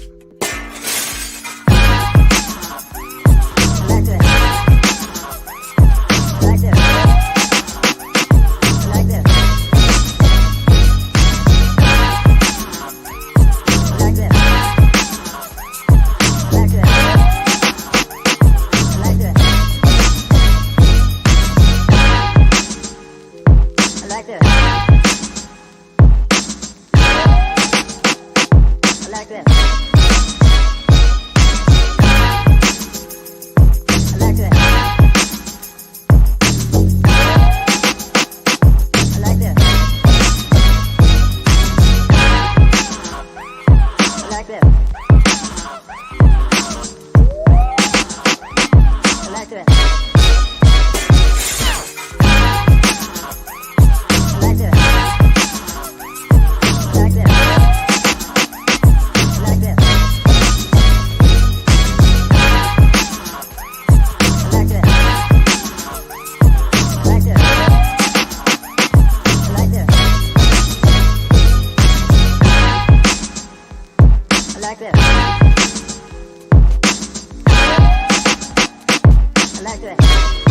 I like that.